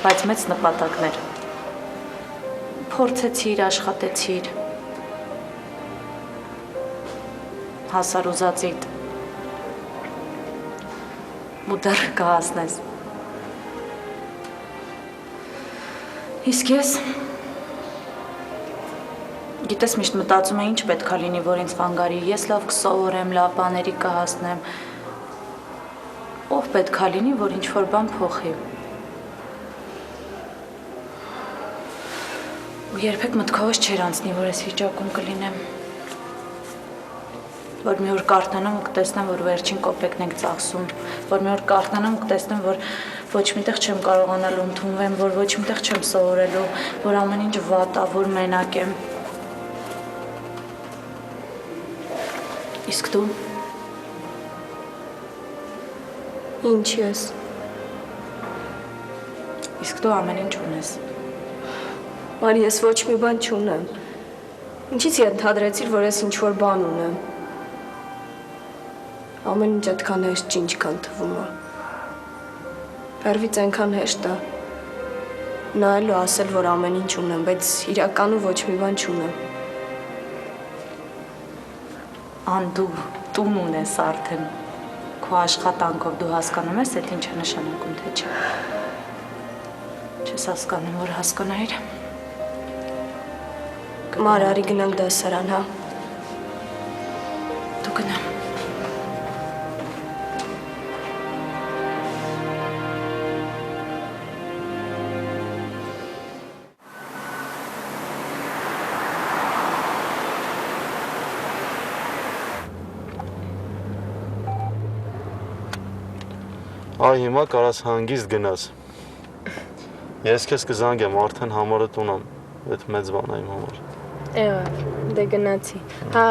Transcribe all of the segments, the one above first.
բայց մեծ նպատակներ։ Փորձեցիր, աշխատեցիր։ Հասար ուզածիդ։ Ու դեռ կհասնես։ Իսկ ես գիտես միշտ մտածում եմ ինչ պետք է լինի, որ ինձ վանգարի, ես լավ կսովորեմ, լավ բաների կհասնեմ։ Ով պետք է լինի, որ ինչ-որ բան փոխի։ Ու երբեք մտքովս չէր անցնի, որ ես վիճակում կլինեմ։ Որ մի օր կարթանամ ու կտեսնեմ, որ վերջին կոպեկն ենք ծախսում, որ մի օր կարթանամ ու կտեսնեմ, որ ոչ միտեղ չեմ կարողանալ ընդունվեմ, որ ոչ միտեղ չեմ սովորելու, որ ամեն ինչ վատ է, որ մենակ եմ։ Իսկ դու։ Ինչ ես։ Իսկ դու ամեն ինչ ունես։ Մարի, ես ոչ մի բան չունեմ։ Ինչից ենթադրեցիր, որ ես ինչ-որ բան ունեմ։ Ամեն ինչ այդքան հեշտ չի, ինչքան թվում է։ Հերվից այնքան հեշտ է նայել ու ասել, որ ամեն ինչ ունեմ, բայց իրականում ոչ մի բան չունեմ։ Ան դու տուն ունես արդեն։ Քո աշխատանքով դու հասկանում ես, այդ ինչ է նշանակում, թե չէ։ Չես հասկանում, որ հասկանայիր։ Մար, արի գնանք դասարան, հա։ Դու գնա։ Այ հիմա կարաս հանգիստ գնաս։ Ես քեզ կզանգեմ, արդեն համարը տուն եմ, այդ մեծ բան է իմ համար։ Եղավ, դե գնացի։ Հա,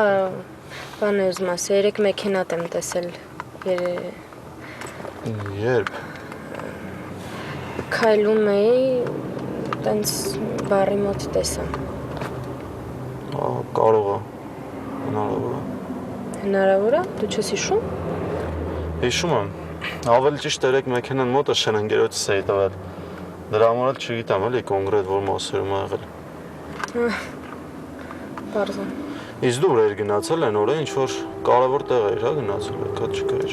բան է ուզում ասել, երեք մեքենատ եմ տեսել։ Երբ։ Քայլում էի, տենց բարի մոտ տեսա։ Կարող է, հնարավոր է։ Հնարավոր է, դու չես հիշում։ Հիշում եմ, ավելի ճիշտ երեք մեքենան մոտը շենընկերոջս էի տվել։ Դրա համար էլ չգիտեմ, էլի կոնկրետ որ մասերում ա եղել։ Պարզ է։ Իսկ դու ուր էիր գնացել այն օրը, ինչ որ կարևոր տեղ էիր, հա, գնացել, եկած չկայր։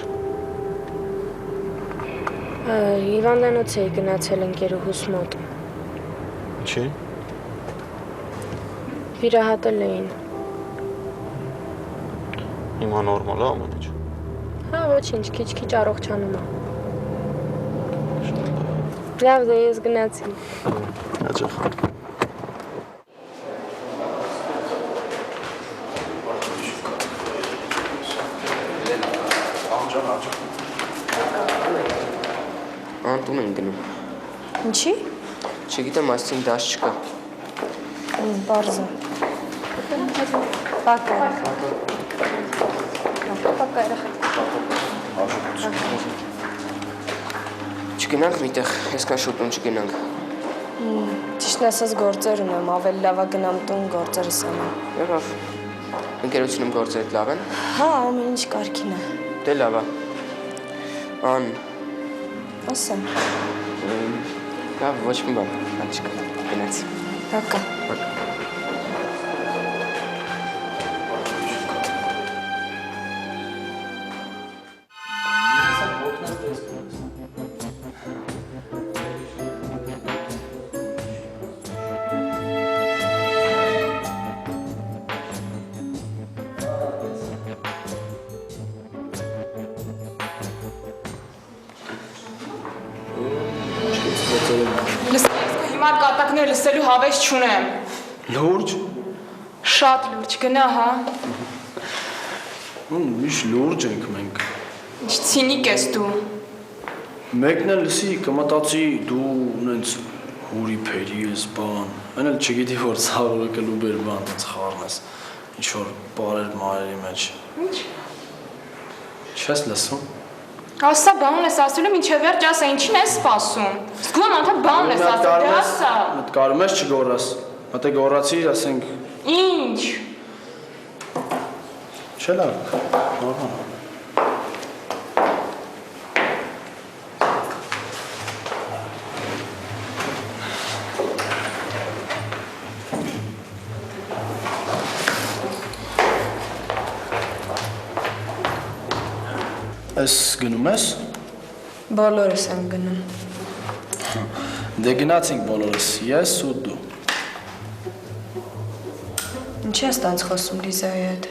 Հիվանդանոց էի գնացել ընկերուհուս մոտ։ Ինչի։ Վիրահատել էին։ Հիմա նորմալ է ամեն ինչ։ Հա, ոչինչ, քիչ-քիչ առողջանում է։ Լավ, դե ես գնացի։ Հաճախ։ Տուն են գնում։ Ինչի։ Չգիտեմ, այսինքն դաշ չկա։ Պարզ է։ Պակա։ Չգնանք միտեղ, այսքան շուտ տուն չգնանք։ Ճիշտն ասած գործեր ունեմ, ավելի լավ է գնամ տուն գործերս անեմ։ Եղավ։ Ընկերությունում գործերդ լավ են։ Հա, ամեն ինչ կարգին է։ Դե լավ է։ Ան։ Ասեմ։ Լավ, ոչ մի բան, բան չկա, գնացի։ Պակա։ Հիմա կատակներ լսելու հավես չունեմ։ Լուրջ։ Շատ լուրջ, գնա, հա։ Միշտ լուրջ ենք մենք։ Ինչ ցինիկ ես դու։ Մեկն էլ լսի կմտածի դու ունենց հուրի փերի ես բան։ Այն էլ չգիտի որ ցավը կլու բեր բան ոնց խառնես։ Ինչ որ բարեր մարերի մեջ։ Ինչ։ Չես լսում։ Ասա բանն ես ասելու մինչև վերջ ասա ինչին ես սպասում։ Զգում եմ անդա բանն ես ասել, դե ասա։ Մտկարում ես չգորաս։ Մտե գորացի, ասենք։ Ինչ։ Չէ լավ, նորմալ։ Ես գնում ես։ Բոլորս եմ գնում։ Դե գնացինք բոլորս, ես ու դու։ Ինչ ես տենց խոսում Լիզայի հետ։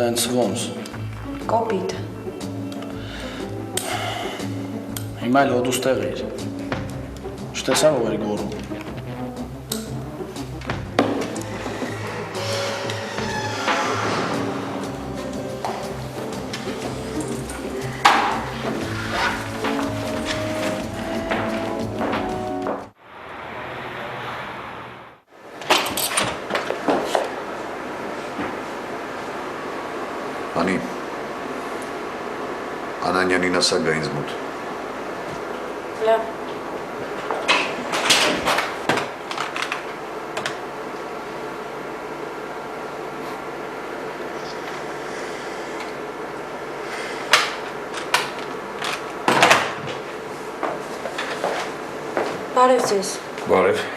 Տենց ոնց։ Կոպիտ։ Հիմա էլ հոդուս տեղ էր։ Չտեսա ով էր գոռում։ Անի, Անանյանին ասա գա ինձ մոտ։ Լավ։ Բարև ձեզ։ Բարև։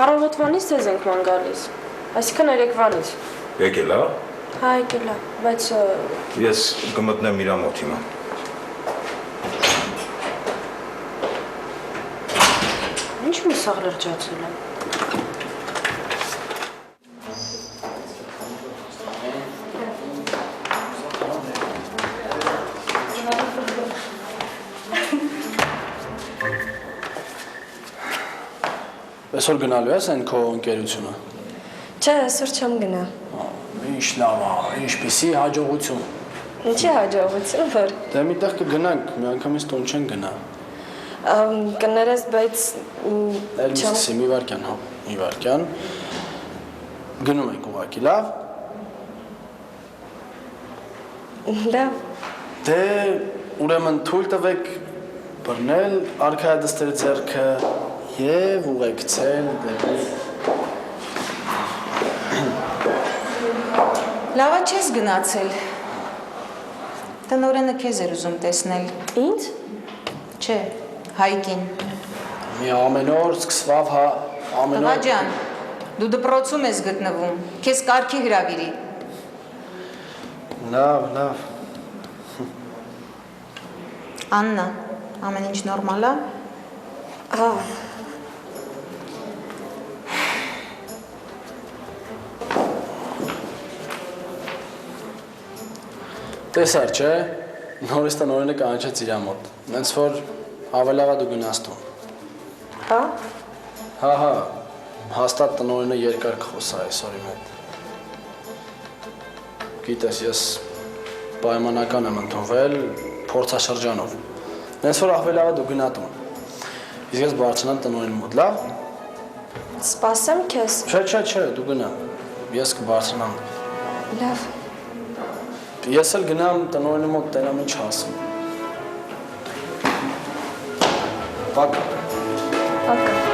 Առավոտվանից ձեզ ենք ման գալիս։ Այսինքն երեկվանից։ Եկել ա։ Հա, եկել ա, բայց Ես կմտնեմ իրա մոտ հիմա։ ինչ մի սաղ լրջացել եմ։ Այսօր գնալու ես այն քո ընկերությունը։ Չէ, այսօր չեմ գնա։ Ինչ լավ է, ինչպիսի հաջողություն։ Ինչի հաջողություն որ։ Դե մի տեղ կգնանք, մի անգամից տուն չեն գնա։ Կներես, բայց Էլ մի մի վարքյան, հա, մի վարքյան։ Գնում ենք ուղակի, լավ։ Լավ։ Դե ուրեմն թույլ տվեք բռնել արքայադստերի ձեռքը եւ ուղեկցել դեպի Լավա չես գնացել։ Տնօրենը քեզ էր ուզում տեսնել։ Ինչ։ Չէ, Հայկին։ մի ամեն օր սկսվավ հա ամեն Տղա օր ջան, դու դպրոցում ես գտնվում։ Քեզ կարգի հրավիրի։ Լավ։ Աննա, ամեն ինչ նորմալ է։ Հա։ Տեսար, չէ։ Նորից տնօրենը կանչեց իր մոտ։ Հենց որ ավելավա դու գնաս տուն։ Հա։ Հա, հաստատ տնօրենը երկար կխոսա այսօր իմ հետ։ Գիտես, ես պայմանական եմ ընդունվել փորձաշրջանով։ Հենց որ ավելավա դու գնա տուն։ Իսկ ես բարձրանամ տնօրենի մոտ, լավ։ Սպասեմ քեզ։ Չէ, դու գնա։ Ես կբարձրանամ։ Լավ։ Ես էլ գնամ տնօրենի մոտ տենամ ինչ ասում։ Պակա։ Պակա։